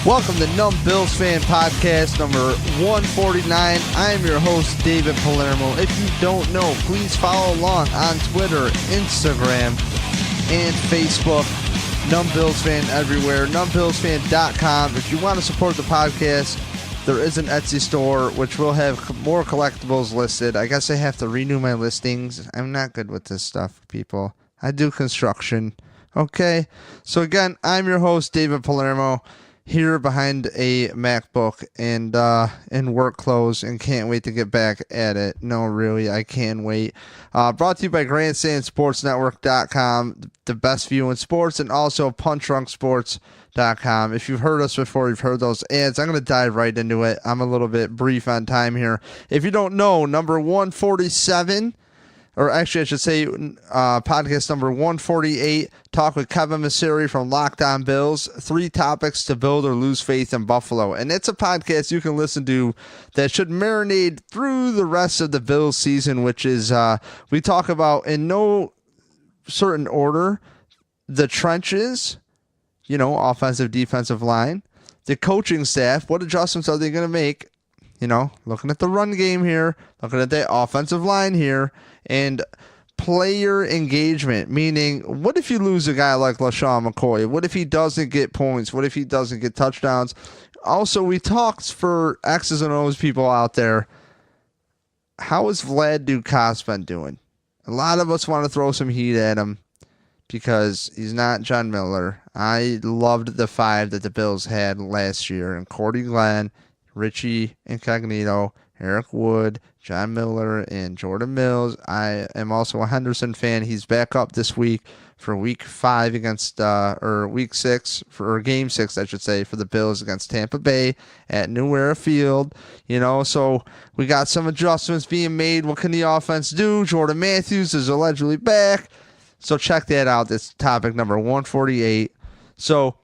Welcome to Numb Bills Fan Podcast number 149. I am your host, David Palermo. If you don't know, please follow along on Twitter, Instagram, and Facebook. Numb Bills Fan everywhere. NumbBillsFan.com. If you want to support the podcast, there is an Etsy store which will have more collectibles listed. I guess I have to renew my listings. I'm not good with this stuff, people. I do construction. Okay? So again, I'm your host, David Palermo, here behind a MacBook and in work clothes, and can't wait to get back at it. No, really, I can't wait. Brought to you by GrandstandSportsNetwork.com, the best view in sports, and also PunchDrunkSports.com. If you've heard us before, you've heard those ads. I'm going to dive right into it. I'm a little bit brief on time here. If you don't know, number 147, or actually I should say podcast number 148, talk with Kevin Masseri from Locked On Bills, 3 topics to build or lose faith in Buffalo. And it's a podcast you can listen to that should marinate through the rest of the Bills season, which is we talk about, in no certain order, the trenches, offensive, defensive line, the coaching staff, what adjustments are they going to make, looking at the run game here, looking at the offensive line here, and player engagement, meaning what if you lose a guy like LaShawn McCoy? What if he doesn't get points? What if he doesn't get touchdowns? Also, we talked for X's and O's people out there, how has Vlad Dukas been doing? A lot of us want to throw some heat at him because he's not John Miller. I loved the 5 that the Bills had last year, and Cordy Glenn, Richie Incognito, Eric Wood, John Miller, and Jordan Mills. I am also a Henderson fan. He's back up this week for week 5 against, or week 6, or game 6, I should say, for the Bills against Tampa Bay at New Era Field. So we got some adjustments being made. What can the offense do? Jordan Matthews is allegedly back. So check that out. That's topic number 148. So,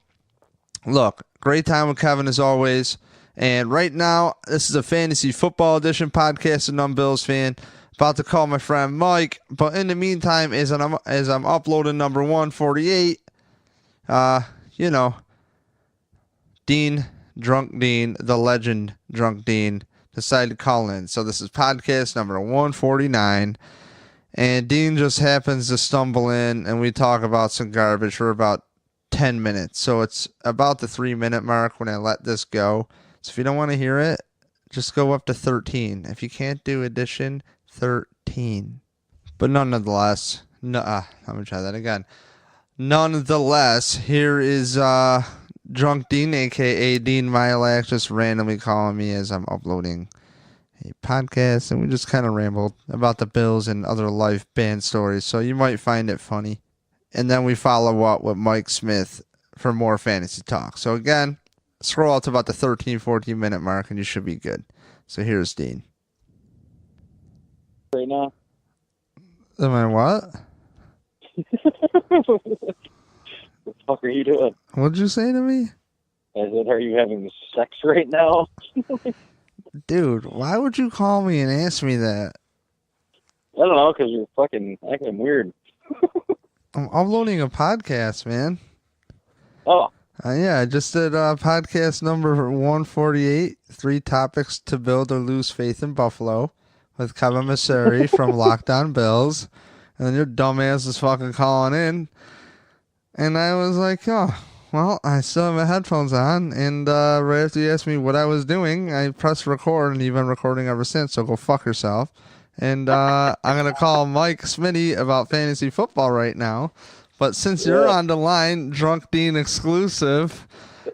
look, great time with Kevin as always. And right now, this is a fantasy football edition podcast of Numb Bills Fan. About to call my friend Mike, but in the meantime, as I'm uploading number 148, Dean, Drunk Dean, the legend Drunk Dean, decided to call in. So this is podcast number 149, and Dean just happens to stumble in, and we talk about some garbage for about 10 minutes. So it's about the 3-minute mark when I let this go. So if you don't want to hear it, just go up to 13. If you can't do addition, 13. But nonetheless, let me try that again. Nonetheless, here is Drunk Dean, a.k.a. Dean Milak, just randomly calling me as I'm uploading a podcast. And we just kind of rambled about the Bills and other life band stories. So you might find it funny. And then we follow up with Mike Smith for more fantasy talk. So again, scroll out to about the 13-14 minute mark and you should be good. So here's Dean. Right now. Am I what? What the fuck are you doing? What'd you say to me? I said, are you having sex right now? Dude, why would you call me and ask me that? I don't know, because you're fucking acting weird. I'm uploading a podcast, man. Oh. Yeah, I just did podcast number 148, 3 topics to build or lose faith in Buffalo, with Kevin Masseri from Locked On Bills. And then your dumbass is fucking calling in. And I was like, oh, well, I still have my headphones on. And right after you asked me what I was doing, I pressed record, and you've been recording ever since, so go fuck yourself. And I'm going to call Mike Smitty about fantasy football right now. But since you're on the line, Drunk Dean exclusive,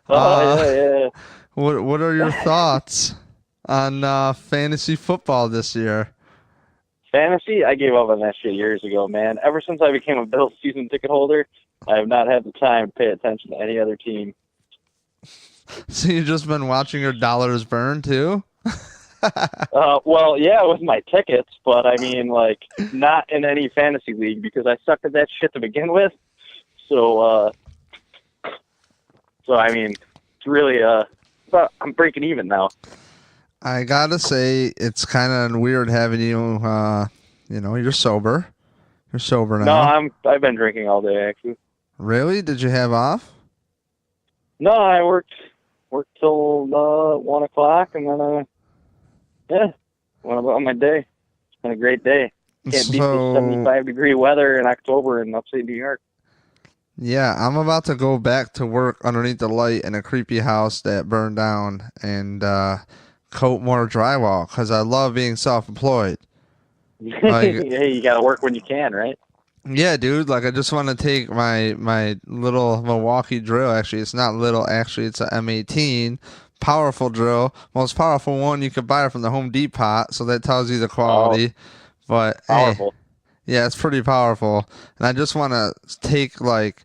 Yeah. What are your thoughts on fantasy football this year? Fantasy? I gave up on that shit years ago, man. Ever since I became a Bills season ticket holder, I have not had the time to pay attention to any other team. So you've just been watching your dollars burn, too? Well, yeah, with my tickets, but I mean, like, not in any fantasy league because I sucked at that shit to begin with. So I mean, it's really, but I'm breaking even now. I gotta say, it's kind of weird having you, you're sober. You're sober now. No, I've been drinking all day, actually. Really? Did you have off? No, I worked work till 1 o'clock, and then went about my day. It's been a great day. Can't beat the 75-degree weather in October in upstate New York. Yeah, I'm about to go back to work underneath the light in a creepy house that burned down and coat more drywall because I love being self-employed. Hey, you got to work when you can, right? Yeah, dude. Like, I just want to take my little Milwaukee drill. Actually, it's not little. Actually, it's a M18 powerful drill, most powerful one you could buy from the Home Depot. So that tells you the quality. But powerful. Hey, yeah, it's pretty powerful. And I just want to take like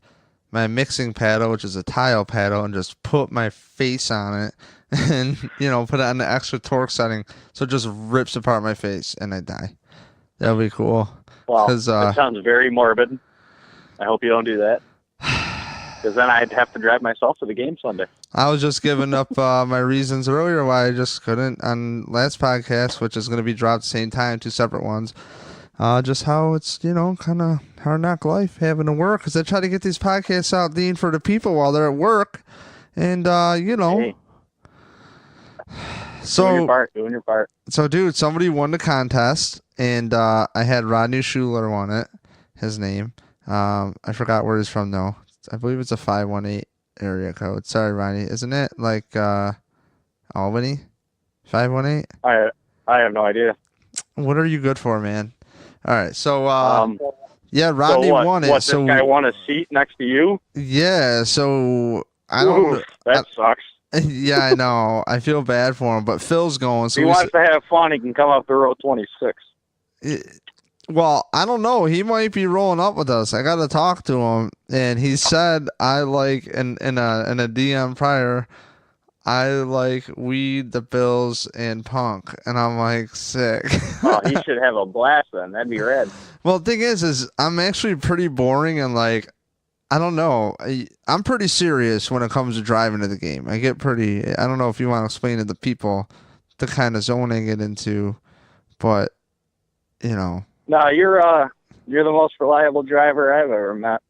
my mixing paddle, which is a tile paddle, and just put my face on it, and put it on the extra torque setting, so it just rips apart my face, and I die. That'll be cool. Wow, that sounds very morbid. I hope you don't do that, because then I'd have to drive myself to the game Sunday. I was just giving up my reasons earlier why I just couldn't on last podcast, which is going to be dropped at the same time, 2 separate ones. Just how it's, kind of hard knock life having to work, because I try to get these podcasts out, Dean, for the people while they're at work. And, Hey. So, doing your part. So, dude, somebody won the contest, and I had Rodney Schuler won it, his name. I forgot where he's from, though. I believe it's a 518 area code. Sorry, Rodney. Isn't it like Albany? 518? I have no idea. What are you good for, man? All right, so yeah, Rodney won it. What, this guy won a seat next to you? Yeah, so I don't. That sucks. Yeah, I know. I feel bad for him, but Phil's going. So he wants to have fun. He can come up to row 26. Well, I don't know. He might be rolling up with us. I got to talk to him, and he said I like in a DM prior. I like weed, the Bills, and punk. And I'm like, sick. Oh, he should have a blast then. That'd be rad. Well, the thing is I'm actually pretty boring and like, I don't know. I'm pretty serious when it comes to driving to the game. I don't know if you want to explain to the people the kind of zone I get into, but, No, you're the most reliable driver I've ever met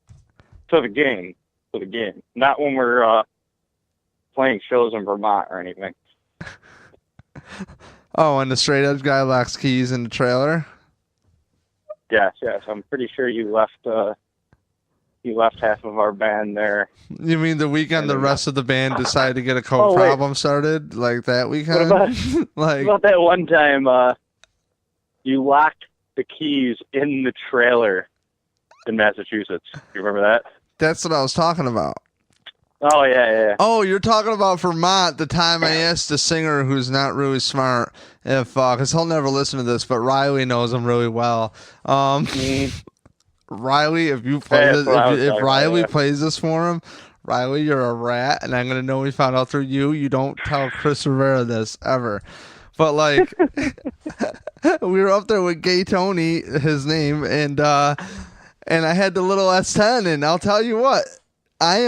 to the game. Not when we're playing shows in Vermont or anything. Oh, and the straight edge guy locks keys in the trailer? Yes. I'm pretty sure you left half of our band there. You mean the weekend the rest of the band decided to get a coke problem started? Like that weekend? What about that one time you locked the keys in the trailer in Massachusetts? You remember that? That's what I was talking about. Oh, yeah. Oh, you're talking about Vermont, the time I asked the singer who's not really smart if, because he'll never listen to this, but Riley knows him really well. Riley, if you play this, if Riley plays this for him, Riley, you're a rat, and I'm going to know we found out through you. You don't tell Chris Rivera this, ever. But, like, we were up there with Gay Tony, his name, and I had the little S10, and I'll tell you what, I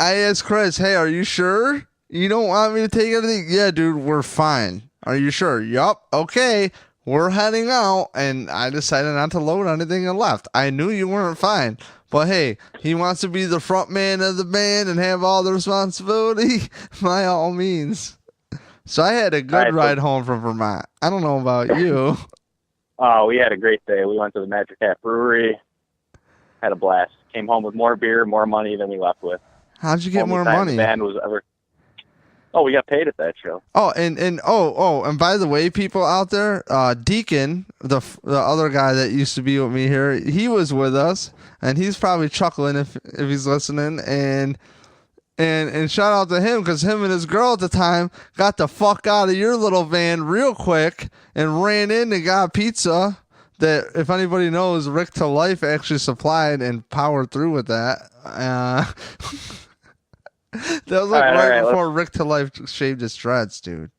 asked Chris, hey, are you sure you don't want me to take anything? Yeah, dude, we're fine. Are you sure? Yup. Okay, we're heading out. And I decided not to load anything and left. I knew you weren't fine. But hey, he wants to be the front man of the band and have all the responsibility. By all means. So I had a good ride home from Vermont. I don't know about you. Oh, we had a great day. We went to the Magic Hat Brewery. Had a blast. Came home with more beer, more money than we left with. How'd you get more money? The band was ever. Oh, we got paid at that show. Oh, and by the way, people out there, Deacon, the other guy that used to be with me here, he was with us, and he's probably chuckling if he's listening. And shout out to him, because him and his girl at the time got the fuck out of your little van real quick and ran in and got pizza. That, if anybody knows, Rick to Life actually supplied and powered through with that. That was like right before Rick to Life shaved his dreads, dude.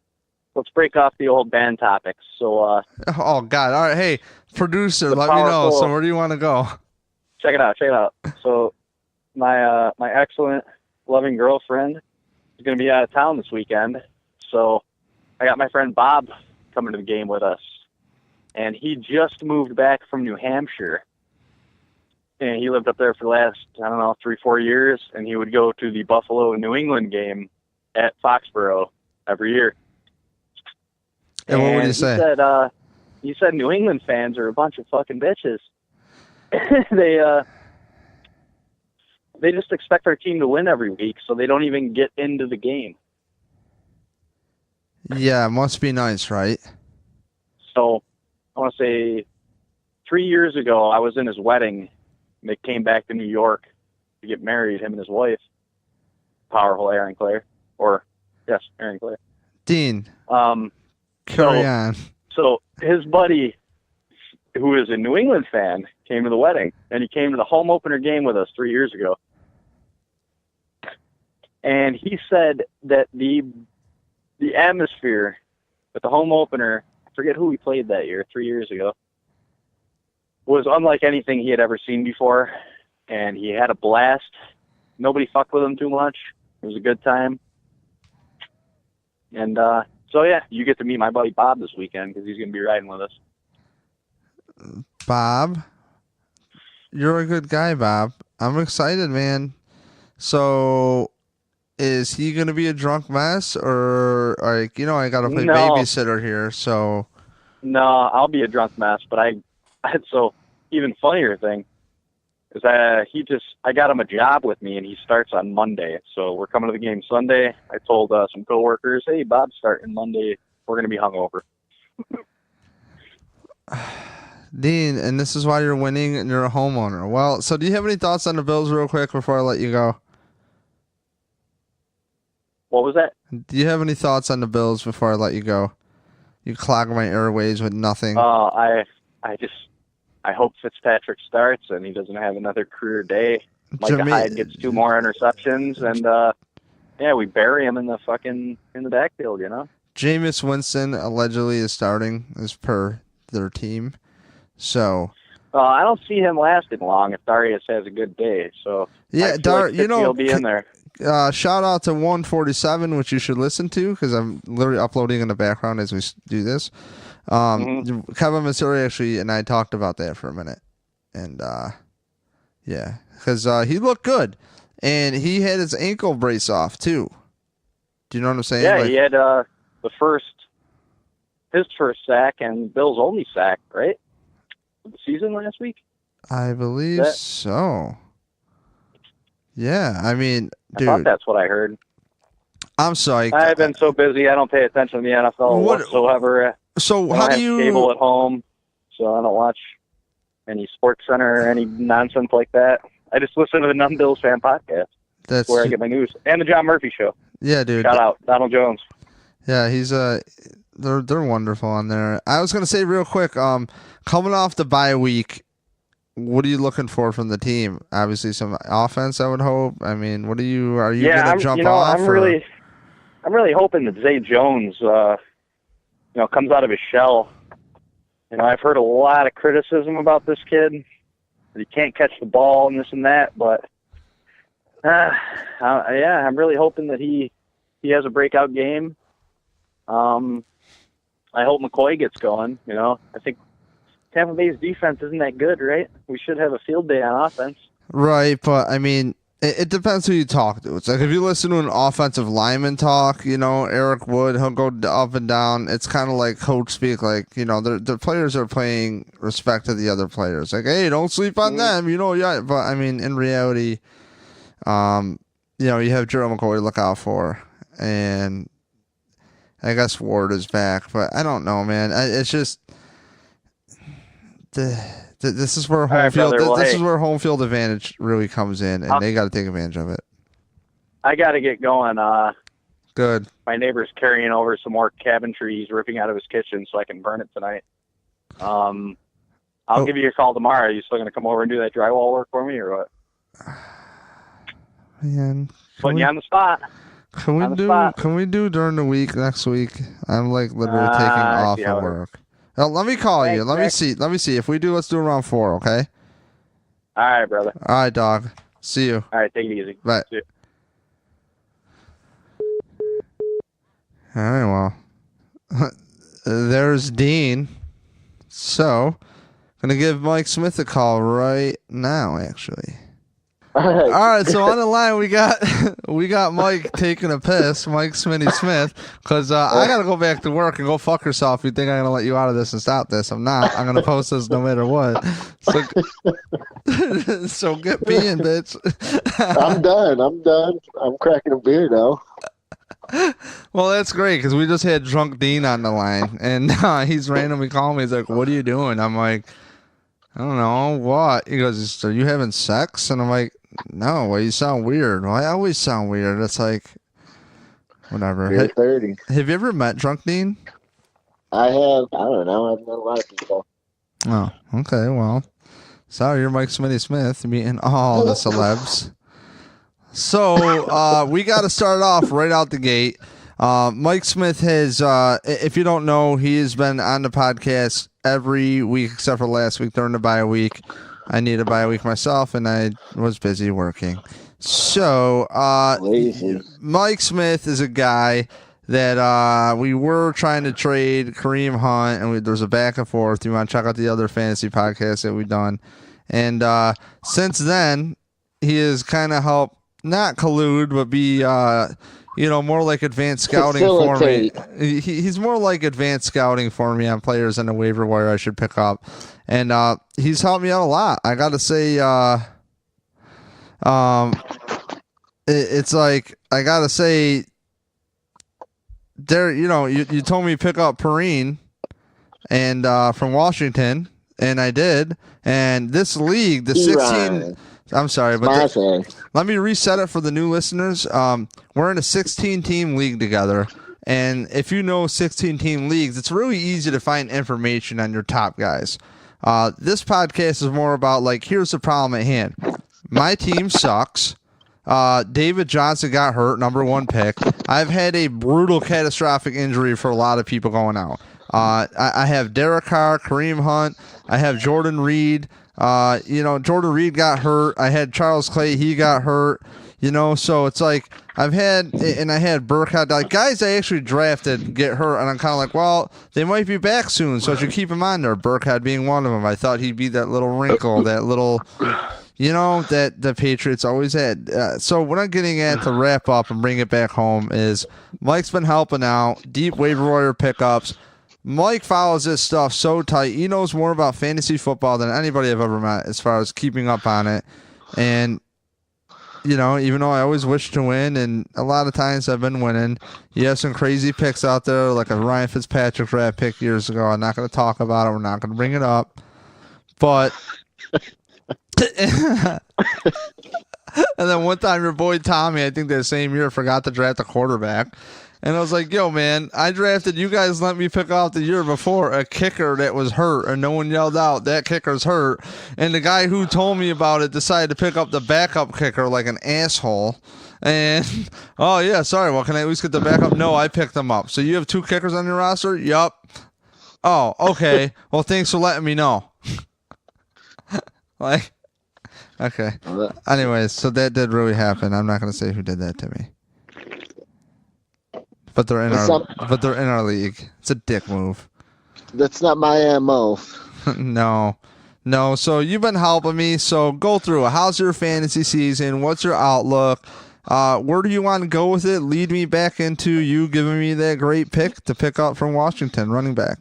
Let's break off the old band topics. So, oh God! All right, hey, producer, let me know. So, where do you want to go? Check it out. So, my excellent, loving girlfriend is going to be out of town this weekend. So, I got my friend Bob coming to the game with us, and he just moved back from New Hampshire. And he lived up there for the last, 3-4 years, and he would go to the Buffalo New England game at Foxborough every year. And what would he say? He said New England fans are a bunch of fucking bitches. They just expect our team to win every week, so they don't even get into the game. Yeah, must be nice, right? So I want to say 3 years ago, I was in his wedding. They came back to New York to get married, him and his wife, powerful Aaron Claire. Yes, Aaron Claire. Dean, Carry on. So his buddy, who is a New England fan, came to the wedding, and he came to the home opener game with us 3 years ago. And he said that the atmosphere at the home opener, I forget who he played that year, 3 years ago, was unlike anything he had ever seen before. And he had a blast. Nobody fucked with him too much. It was a good time. And so, yeah, you get to meet my buddy Bob this weekend because he's going to be riding with us. Bob, you're a good guy, Bob. I'm excited, man. So, is he going to be a drunk mess, or like, I got to play babysitter here, so. No, I'll be a drunk mess, but so even funnier thing is I got him a job with me, and he starts on Monday. So we're coming to the game Sunday. I told some coworkers, hey, Bob's starting Monday. We're going to be hungover. Dean, and this is why you're winning and you're a homeowner. Well, so do you have any thoughts on the Bills real quick before I let you go? What was that? Do you have any thoughts on the Bills before I let you go? You clog my airways with nothing. I hope Fitzpatrick starts and he doesn't have another career day. Micah Hyde gets 2 more interceptions, and we bury him in the backfield, Jameis Winston allegedly is starting as per their team. So I don't see him lasting long if Darius has a good day. So yeah, he'll be in there. Shout out to 147, which you should listen to because I'm literally uploading in the background as we do this. Kevin Missouri actually and I talked about that for a minute, and yeah, because he looked good, and he had his ankle brace off too. Do you know what I'm saying? Yeah, he had his first sack and Bill's only sack, right? The season last week. I believe so. Yeah, I mean, dude, I thought that's what I heard. I'm sorry. I've been so busy, I don't pay attention to the NFL whatsoever. So how do you? I have cable at home, so I don't watch any Sports Center or any nonsense like that. I just listen to the Numb Bills fan podcast. That's where I get my news, and the John Murphy Show. Yeah, dude. Shout out Donald Jones. Yeah, he's they're wonderful on there. I was gonna say real quick, coming off the bye week, what are you looking for from the team? Obviously, some offense, I would hope. I mean, are you gonna jump off? I'm really hoping that Zay Jones, comes out of his shell. I've heard a lot of criticism about this kid, that he can't catch the ball and this and that, but I'm really hoping that he has a breakout game. I hope McCoy gets going. I think Tampa Bay's defense isn't that good, right? We should have a field day on offense. Right, but I mean, it depends who you talk to. It's like if you listen to an offensive lineman talk, Eric Wood, he'll go up and down. It's kind of like coach speak, like, the players are paying respect to the other players. Like, hey, don't sleep on them, yeah. But I mean, in reality, you have Gerald McCoy to look out for, and I guess Ward is back, but I don't know, man. It's just this is where home field. This is where home field advantage really comes in, and they got to take advantage of it. I got to get going. Good. My neighbor's carrying over some more cabinetry he's ripping out of his kitchen, so I can burn it tonight. I'll give you a call tomorrow. Are you still going to come over and do that drywall work for me, or what? Man, putting you on the spot. Can we do during the week next week? I'm like literally taking off of work. Let me call you. Let me see. If we do, let's do around 4, okay? All right, brother. All right, dog. See you. All right, take it easy. Bye. See you. All right, well, there's Dean. So, gonna give Mike Smith a call right now, actually. All right, so on the line we got Mike taking a piss, Mike Smitty Smith, because I gotta go back to work and go fuck yourself. You think I'm gonna let you out of this and stop this? I'm not. I'm gonna post this no matter what. So, so get peeing, bitch. I'm done. I'm cracking a beer now. Well, that's great because we just had Drunk Dean on the line, and he's randomly calling me. He's like, "What are you doing?" I'm like, "I don't know what." He goes, "Are you having sex?" And I'm like, "No, well, you sound weird." Well, I always sound weird. It's like, whatever. You're 30. Have you ever met Drunk Dean? I have. I don't know. I've met a lot of people. Oh, okay. Well, sorry, you're Mike Smitty Smith. You're meeting all the celebs. So we got to start off right out the gate. Mike Smith has, if you don't know, he has been on the podcast every week except for last week during the bye week. I needed a bye week myself, and I was busy working. So Mike Smith is a guy that we were trying to trade Kareem Hunt, and there's a back and forth. You want to check out the other fantasy podcasts that we've done. And since then, he has kind of helped not collude, but be more like advanced scouting for me. He's more like advanced scouting for me on players on the waiver wire I should pick up, and he's helped me out a lot. I got to say, it's like I got to say, there. You told me to pick up Perrine, and from Washington, and I did. And this league, the 16. I'm sorry, but let me reset it for the new listeners. We're in a 16-team league together, and if you know 16-team leagues, it's really easy to find information on your top guys. This podcast is more about, like, here's the problem at hand. My team sucks. David Johnson got hurt, number 1 pick. I've had a brutal catastrophic injury for a lot of people going out. I have Derek Carr, Kareem Hunt. I have Jordan Reed. Jordan Reed got hurt. I had Charles Clay. He got hurt. So it's like I had Burkhead. Like, guys I actually drafted get hurt, and I'm kind of like, well, they might be back soon, so I should keep him on there. Burkhead being one of them. I thought he'd be that little wrinkle, that little, that the Patriots always had. So what I'm getting at to wrap up and bring it back home is Mike's been helping out. Deep waiver wire pickups. Mike follows this stuff so tight. He knows more about fantasy football than anybody I've ever met as far as keeping up on it. And, even though I always wish to win, and a lot of times I've been winning, you have some crazy picks out there, like a Ryan Fitzpatrick draft pick years ago. I'm not going to talk about it. We're not going to bring it up. But, and then one time your boy Tommy, I think that same year, forgot to draft a quarterback. And I was like, yo, man, I drafted, you guys let me pick out the year before a kicker that was hurt, and no one yelled out, that kicker's hurt. And the guy who told me about it decided to pick up the backup kicker like an asshole. And, oh, yeah, sorry, well, can I at least get the backup? No, I picked them up. So you have 2 kickers on your roster? Yup. Oh, okay. Well, thanks for letting me know. Like, okay. Anyways, so that did really happen. I'm not going to say who did that to me. But they're in our league. It's a dick move. That's not my MO. No. So you've been helping me. So go through it. How's your fantasy season? What's your outlook? Where do you want to go with it? Lead me back into you giving me that great pick to pick up from Washington, running back.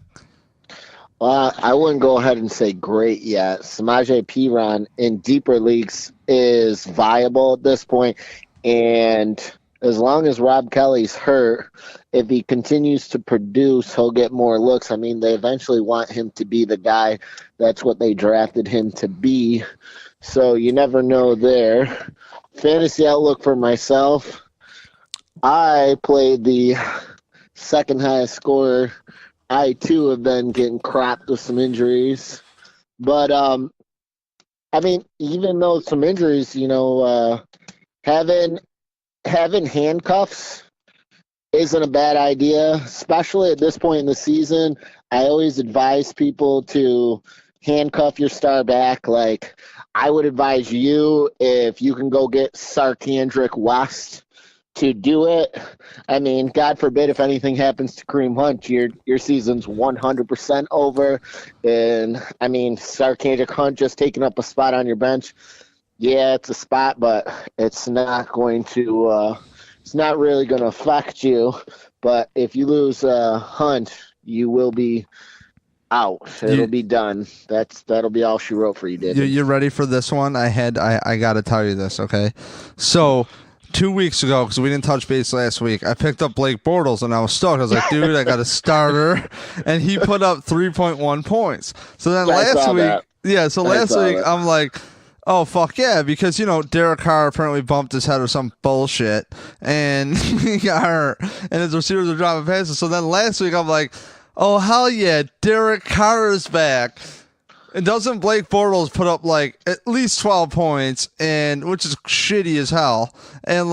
Well, I wouldn't go ahead and say great yet. Samaje Perine in deeper leagues is viable at this point, and as long as Rob Kelly's hurt, if he continues to produce, he'll get more looks. I mean, they eventually want him to be the guy. That's what they drafted him to be. So you never know there. Fantasy outlook for myself, I played the second highest scorer. I, too, have been getting crapped with some injuries. But, I mean, even though some injuries, having handcuffs isn't a bad idea, especially at this point in the season. I always advise people to handcuff your star back. Like, I would advise you, if you can go get Sarkandrick West, to do it. I mean, God forbid if anything happens to Kareem Hunt, your season's 100% over. And, I mean, Sarkandrick Hunt just taking up a spot on your bench, Yeah, it's a spot, but it's not going to. It's not really going to affect you. But if you lose Hunt, you will be out. It'll be done. That'll be all she wrote for you, David. You ready for this one? I got to tell you this, okay? So 2 weeks ago, because we didn't touch base last week, I picked up Blake Bortles, and I was stoked. I was like, dude, I got a starter. And he put up 3.1 points. So then last week, I'm like, oh, fuck yeah, because, Derek Carr apparently bumped his head or some bullshit, and he got hurt, and his receivers are dropping passes. So then last week, I'm like, oh, hell yeah, Derek Carr is back. And doesn't Blake Bortles put up, at least 12 points, which is shitty as hell, and,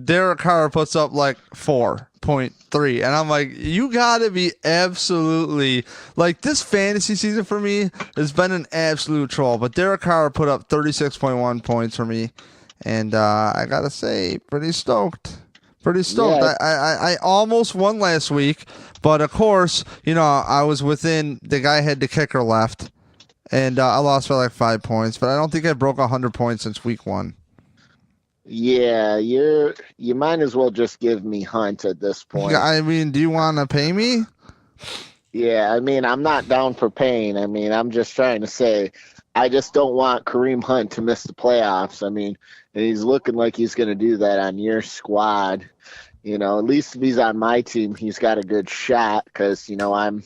Derek Carr puts up, 4.3. And I'm like, you gotta be absolutely, this fantasy season for me has been an absolute troll. But Derek Carr put up 36.1 points for me, and I gotta say, pretty stoked. Yeah. I almost won last week, but of course, I was within, the guy had the kicker left. And I lost by 5 points, but I don't think I broke 100 points since week 1. Yeah, you might as well just give me Hunt at this point. I mean, do you want to pay me? Yeah, I mean, I'm not down for paying. I mean, I'm just trying to say, I just don't want Kareem Hunt to miss the playoffs. I mean, and he's looking like he's going to do that on your squad. At least if he's on my team, he's got a good shot because, I'm,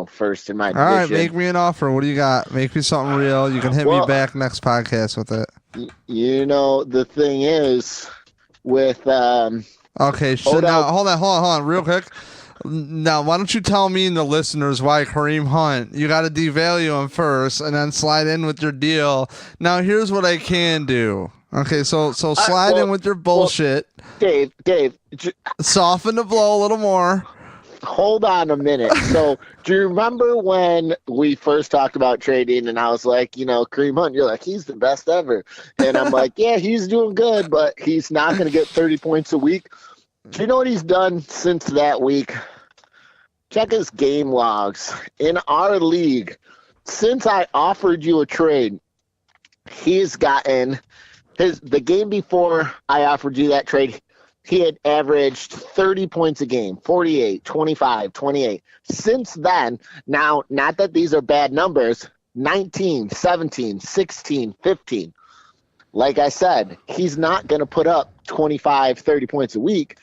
first in my division. All right, make me an offer. What do you got? Make me something real. You can hit me back next podcast with it. The thing is with okay, now hold on, real quick. Now, why don't you tell me and the listeners why Kareem Hunt, you got to devalue him first and then slide in with your deal. Now, here's what I can do. Okay, so slide in with your bullshit. Dave. Soften the blow a little more. Hold on a minute. So, do you remember when we first talked about trading and I was like, Kareem Hunt, you're like, he's the best ever. And I'm like, yeah, he's doing good, but he's not going to get 30 points a week. Do you know what he's done since that week? Check his game logs. In our league, since I offered you a trade, he's gotten the game before I offered you that trade, he had averaged 30 points a game, 48, 25, 28. Since then, now, not that these are bad numbers, 19, 17, 16, 15. Like I said, he's not going to put up 25, 30 points a week.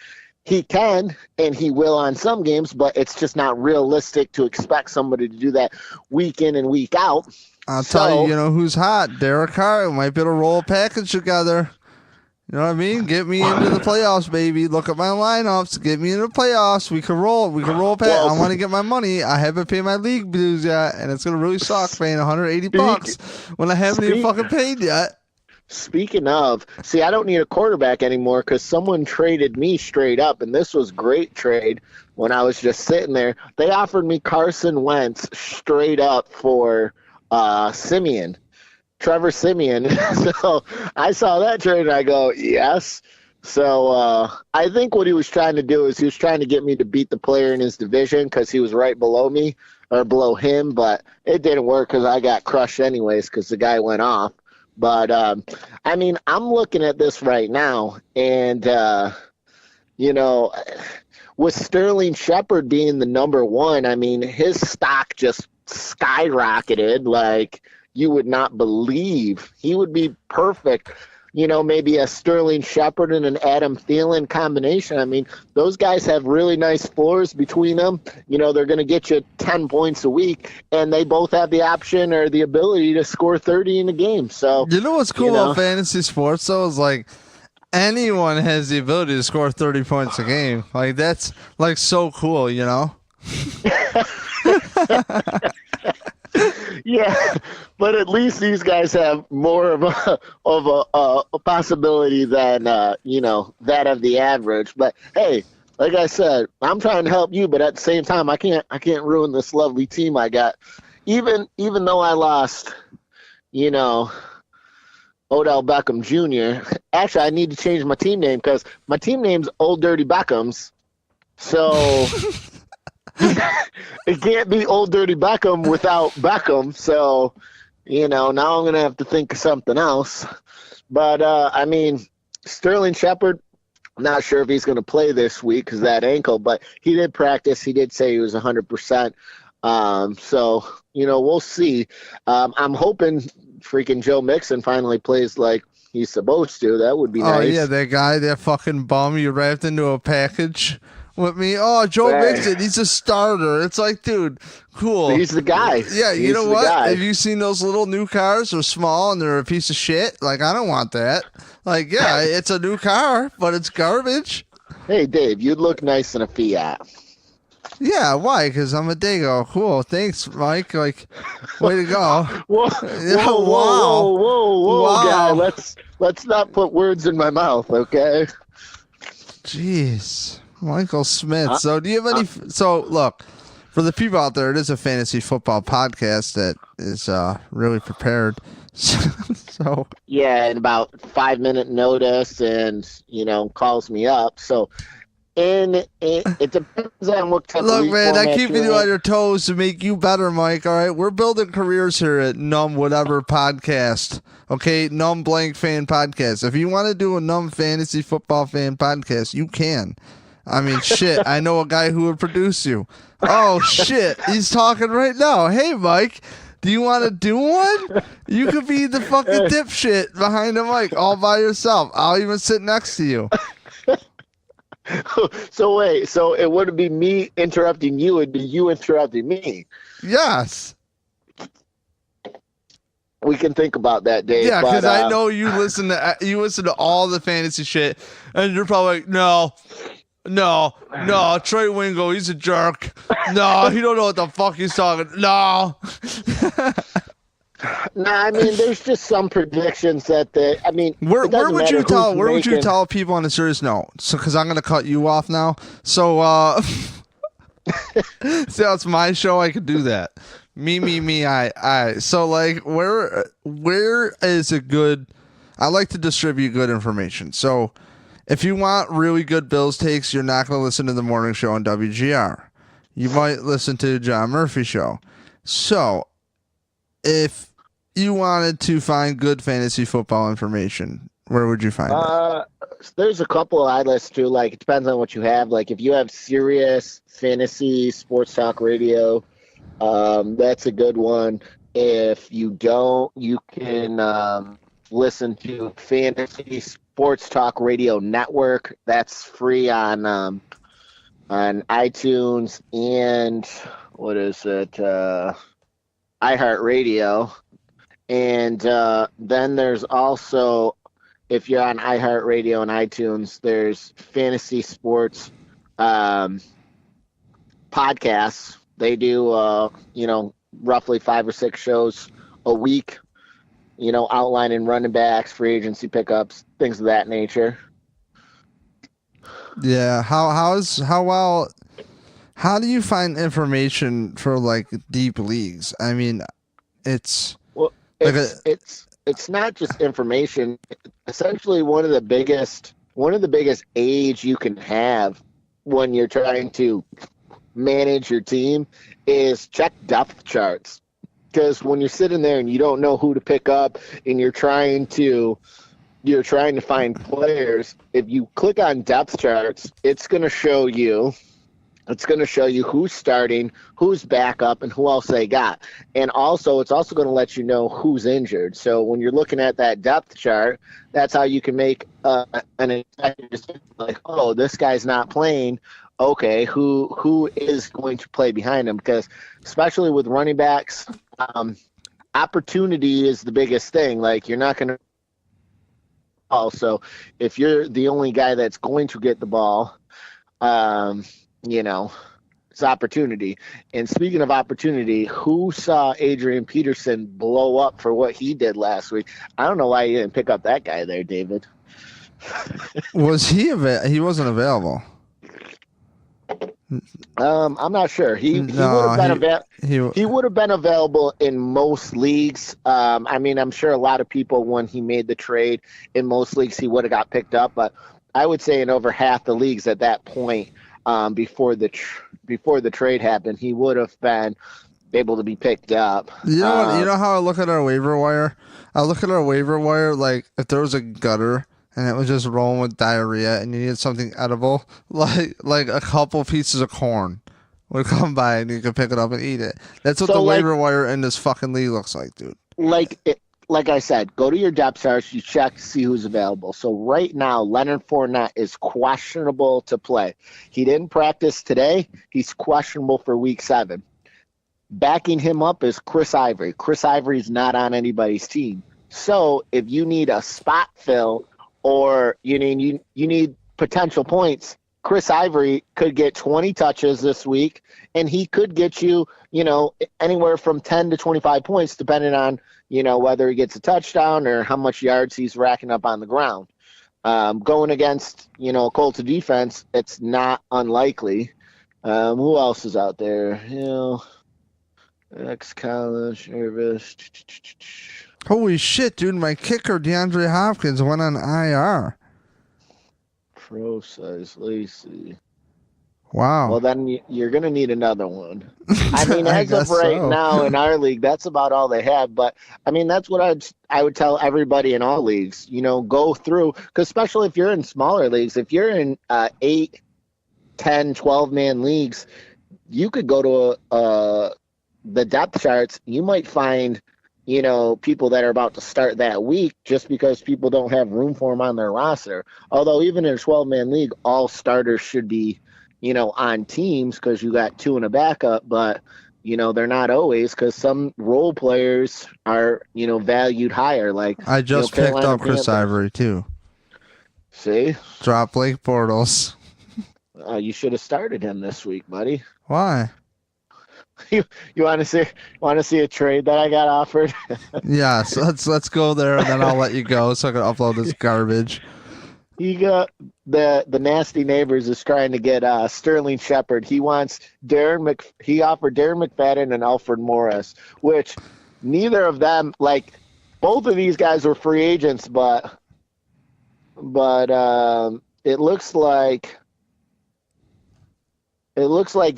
He can, and he will on some games, but it's just not realistic to expect somebody to do that week in and week out. I'll tell you, who's hot? Derek Carr might be able to roll a package together. You know what I mean? Get me into the playoffs, baby. Look at my lineups. Get me into the playoffs. We can roll. I want to get my money. I haven't paid my league dues yet, and it's gonna really suck paying $180 when I haven't even fucking paid yet. Speaking of, see, I don't need a quarterback anymore because someone traded me straight up, and this was great trade when I was just sitting there. They offered me Carson Wentz straight up for Simeon. Trevor Simeon. So I saw that trade and I go, yes. So I think what he was trying to do is he was trying to get me to beat the player in his division because he was right below me or below him, but it didn't work because I got crushed anyways because the guy went off. But, I mean, I'm looking at this right now and, with Sterling Shepard being the number one, I mean, his stock just skyrocketed like you would not believe. He would be perfect, maybe a Sterling Shepard and an Adam Thielen combination. I mean, those guys have really nice floors between them. They're going to get you 10 points a week, and they both have the option or the ability to score 30 in a game. So, what's cool about fantasy sports, though, is anyone has the ability to score 30 points a game. That's so cool, Yeah, but at least these guys have more of a possibility than that of the average. But hey, like I said, I'm trying to help you, but at the same time, I can't ruin this lovely team I got. Even though I lost, Odell Beckham Jr. Actually, I need to change my team name because my team name's Old Dirty Beckhams. So. It can't be Old Dirty Beckham without Beckham. So, Now I'm going to have to think of something else. But, I mean, Sterling Shepard, I'm not sure if he's going to play this week because of that ankle, but he did practice. He did say he was 100%. So, we'll see. I'm hoping freaking Joe Mixon finally plays like he's supposed to. That would be nice. Oh, yeah, that guy, that fucking bum you wrapped into a package with me. Oh, Joe Mixon, he's a starter. It's like, dude, cool. He's the guy. Yeah, he's you know what? Guy. Have you seen those little new cars? They're small and they're a piece of shit. Like, I don't want that. Like, yeah, it's a new car, but it's garbage. Hey, Dave, you'd look nice in a Fiat. Yeah, why? Because I'm a Dago. Cool. Thanks, Mike. Like, way to go. Whoa, Yeah, whoa, Wow. guy. Let's not put words in my mouth, okay? Jeez. Michael Smith. So, do you have any? So, look, for the people out there, it is a fantasy football podcast that is really prepared. So yeah, in about 5-minute notice, and calls me up. So, and it depends on what type. Look, of man, I format keep you're you in. on your toes to make you better, Mike. All right, we're building careers here at Numb Whatever Podcast. Okay, Numb Blank Fan Podcast. If you want to do a Numb Fantasy Football Fan Podcast, you can. I mean, shit, I know a guy who would produce you. Oh, shit, he's talking right now. Hey, Mike, do you want to do one? You could be the fucking dipshit behind the mic all by yourself. I'll even sit next to you. So wait, so it wouldn't be me interrupting you, it'd be you interrupting me. Yes. We can think about that, Dave. Yeah, because but, I know you listen to all the fantasy shit, and you're probably like, no, Trey Wingo, he's a jerk. No, he don't know what the fuck he's talking. No. I mean, there's just some predictions that Where would you tell people on a serious note? So, because I'm gonna cut you off now. So, see, that's my show. I could do that. Me, I. So, like, where is a good? I like to distribute good information. So, if you want really good Bills takes, you're not going to listen to the morning show on WGR. You might listen to John Murphy show. So, if you wanted to find good fantasy football information, where would you find it? There's a couple I listen to. Like, it depends on what you have. Like, if you have Sirius Fantasy Sports Talk Radio, that's a good one. If you don't, you can listen to Fantasy Sports Talk Radio Network. That's free on iTunes and what is it? iHeartRadio. And then there's also, if you're on iHeartRadio and iTunes, there's Fantasy Sports podcasts. They do, roughly 5 or 6 shows a week, outlining running backs, free agency pickups, things of that nature. Yeah. How do you find information for like deep leagues? I mean, it's not just information. Essentially, one of the biggest age you can have when you're trying to manage your team is check depth charts. Because when you're sitting there and you don't know who to pick up and you're trying to find players, if you click on depth charts, it's going to show you who's starting, who's backup, and who else they got. And also, it's also going to let you know who's injured. So when you're looking at that depth chart, that's how you can make an decision like, oh, this guy's not playing. Okay, who is going to play behind him? Because especially with running backs, opportunity is the biggest thing. Like, you're not going to – also, if you're the only guy that's going to get the ball, it's opportunity. And speaking of opportunity, who saw Adrian Peterson blow up for what he did last week? I don't know why you didn't pick up that guy there, David. Was he he wasn't available? I'm not sure. He would have been available in most leagues. I'm sure a lot of people, when he made the trade in most leagues, he would have got picked up. But I would say in over half the leagues at that point, before the trade happened, he would have been able to be picked up. You know what? You know how I look at our waiver wire? I look at our waiver wire like if there was a gutter and it was just rolling with diarrhea and you needed something edible, like a couple pieces of corn would come by and you could pick it up and eat it. That's what the waiver wire in this fucking league looks like, dude. Like I said, go to your depth charts, you check, see who's available. So right now, Leonard Fournette is questionable to play. He didn't practice today. He's questionable for week 7. Backing him up is Chris Ivory. Chris Ivory's not on anybody's team. So if you need a spot fill or you need potential points, Chris Ivory could get 20 touches this week, and he could get you, anywhere from 10 to 25 points, depending on, whether he gets a touchdown or how much yards he's racking up on the ground. Going against, Colts defense, it's not unlikely. Who else is out there? Ex-college, Irvis. Holy shit, dude. My kicker, DeAndre Hopkins, went on IR. Pro size Lacey. Wow. Well, then you're going to need another one. I mean, as of right now in our league, that's about all they have. But, I mean, that's what I would tell everybody in all leagues. Go through. Because especially if you're in smaller leagues, if you're in 8, 10, 12-man leagues, you could go to the depth charts. You might find, people that are about to start that week just because people don't have room for them on their roster. Although even in a 12-man league, all starters should be on teams because you got 2 in a backup, but, they're not always because some role players are, valued higher. Like I just picked up Chris Ivory, too. See? Drop Blake Bortles. You should have started him this week, buddy. Why? You want to see a trade that I got offered? Yes, let's go there, and then I'll let you go so I can upload this garbage. He got the nasty neighbors is trying to get Sterling Shepard. He wants he offered Darren McFadden and Alfred Morris, which neither of them, like both of these guys were free agents, but it looks like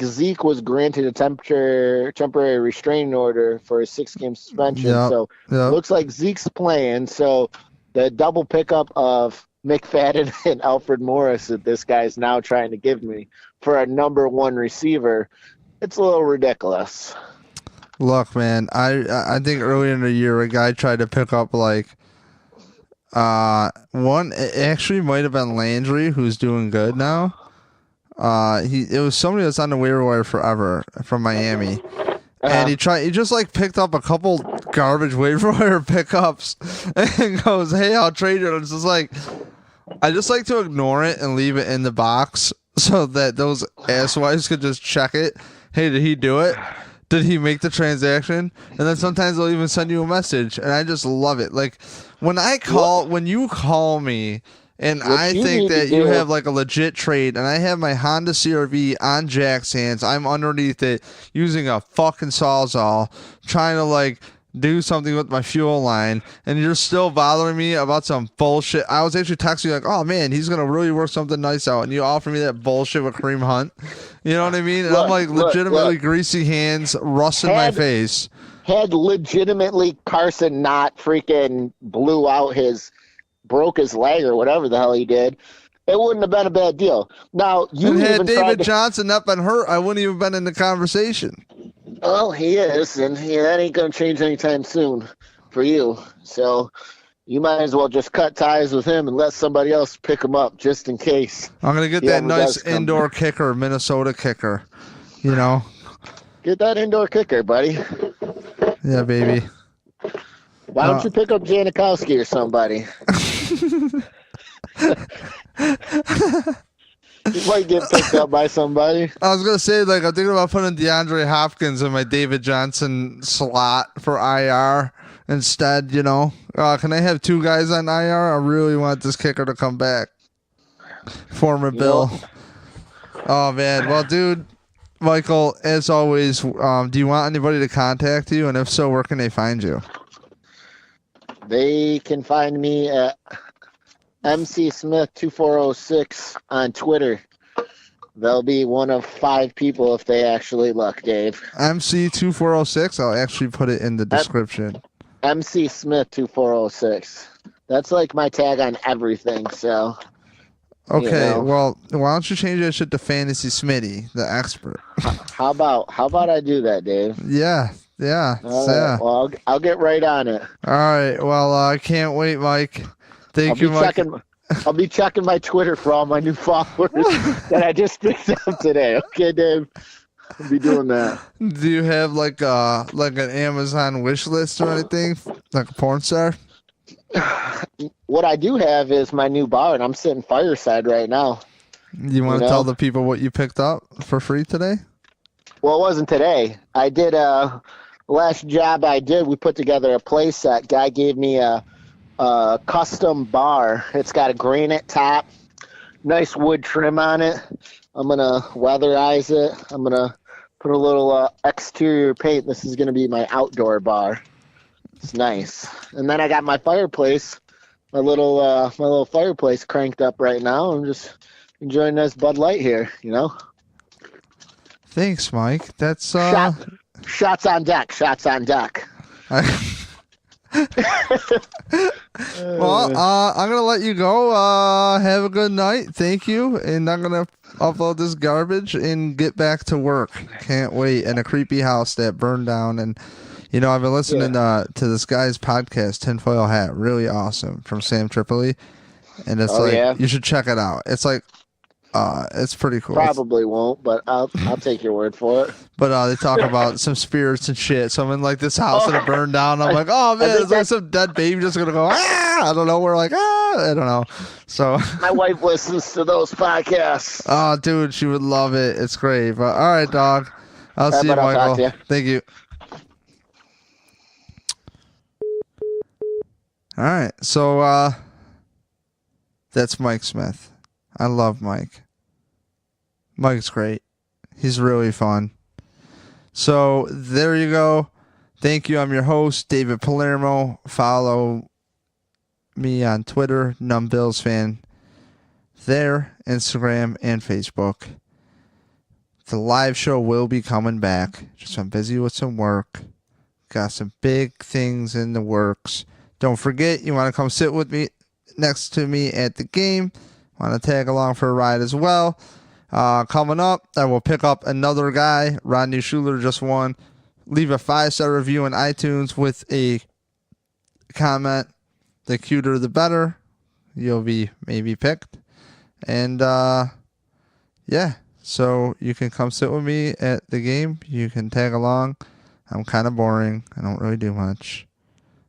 Zeke was granted a temporary restraining order for a 6-game suspension. Yep, so it looks like Zeke's playing. So the double pickup of McFadden and Alfred Morris that this guy's now trying to give me for a number 1 receiver, it's a little ridiculous. Look, man, I think earlier in the year a guy tried to pick up like one. It actually might have been Landry, who's doing good now. It was somebody that's on the waiver wire forever from Miami. And he just like picked up a couple garbage waiver wire pickups and goes, "Hey, I'll trade you." And it's just like, I just like to ignore it and leave it in the box so that those asswives could just check it. Hey, did he do it? Did he make the transaction? And then sometimes they'll even send you a message, and I just love it. Like when you call me. And I think that you have like a legit trade, and I have my Honda CR-V on Jack's hands. I'm underneath it using a fucking Sawzall, trying to like do something with my fuel line, and you're still bothering me about some bullshit. I was actually texting you like, "Oh man, he's gonna really work something nice out," and you offer me that bullshit with Kareem Hunt. You know what I mean? And I'm like legitimately greasy hands, rust in my face. Had legitimately Carson not freaking broke his leg or whatever the hell he did, it wouldn't have been a bad deal. Now, had David Johnson not been hurt, I wouldn't even been in the conversation. Well, he is, and that ain't going to change anytime soon for you. So you might as well just cut ties with him and let somebody else pick him up just in case. I'm going to get that nice indoor kicker, Minnesota kicker, Get that indoor kicker, buddy. Yeah, baby. Why don't you pick up Janikowski or somebody? You might get picked up by somebody. I was going to say, like, I'm thinking about putting DeAndre Hopkins in my David Johnson slot for IR instead, Can I have 2 guys on IR? I really want this kicker to come back. Former Bill. Oh, man. Well, dude, Michael, as always, do you want anybody to contact you? And if so, where can they find you? They can find me at MC Smith 2406 on Twitter. They'll be one of 5 people if they actually look, Dave. MC2406. I'll actually put it in the description. MC Smith 2406. That's like my tag on everything. So. Okay, You know. well, why don't you change that shit to Fantasy Smitty, the expert? How about I do that, Dave? Yeah. All right, well, I'll get right on it. All right. Well, I can't wait, Mike. Thank you, Mike. I'll be checking my Twitter for all my new followers that I just picked up today. Okay, Dave? I'll be doing that. Do you have like an Amazon wish list or anything? Like a porn star? What I do have is my new bar, and I'm sitting fireside right now. You want to tell the people what you picked up for free today? Well, it wasn't today. I did last job I did. We put together a play set. Guy gave me a custom bar. It's got a granite top, nice wood trim on it. I'm gonna weatherize it. I'm gonna put a little exterior paint. This is gonna be my outdoor bar. It's nice. And then I got my fireplace, my little fireplace cranked up right now. I'm just enjoying this Bud Light here, you know. Thanks, Mike. That's shots on deck. Shots on deck. Well, I'm gonna let you go. Have a good night. Thank you, and I'm gonna upload this garbage and get back to work. Can't wait. And a creepy house that burned down. And you know, I've been listening to this guy's podcast, Tinfoil Hat. Really awesome, from Sam Tripoli. And it's you should check it out. It's like it's pretty cool. Probably won't, but I'll take your word for it. But they talk about some spirits and shit. So I'm in like this house that burned down. I'm like, oh man, is there some dead baby just gonna go? I don't know. We're like, I don't know. So my wife listens to those podcasts. Oh, dude, she would love it. It's great. But all right, dog. I'll see you, Michael. You. Thank you. All right, so that's Mike Smith. I love Mike. Mike's great. He's really fun. So there you go. Thank you. I'm your host, David Palermo. Follow me on Twitter, Numb Bills Fan. There, Instagram, and Facebook. The live show will be coming back. Just I'm busy with some work. Got some big things in the works. Don't forget, you want to come sit with me next to me at the game. Want to tag along for a ride as well. Coming up, I will pick up another guy. Rodney Schuler just won. Leave a 5-star review on iTunes with a comment. The cuter, the better. You'll be maybe picked. And, yeah. So you can come sit with me at the game. You can tag along. I'm kind of boring. I don't really do much.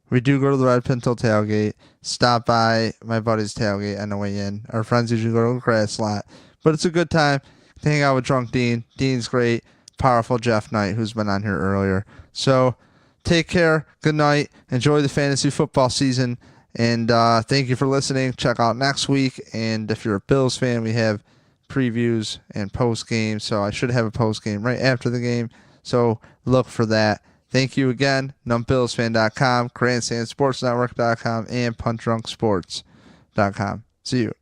We do go to the Red Pinto tailgate. Stop by my buddy's tailgate on the way in. Our friends usually go to the grass lot. But it's a good time to hang out with Drunk Dean. Dean's great. Powerful Jeff Knight, who's been on here earlier. So take care. Good night. Enjoy the fantasy football season. And thank you for listening. Check out next week. And if you're a Bills fan, we have previews and post game. So I should have a post game right after the game. So look for that. Thank you again. NumbBillsFan.com, GrandstandSportsNetwork.com, and PuntDrunkSports.com. See you.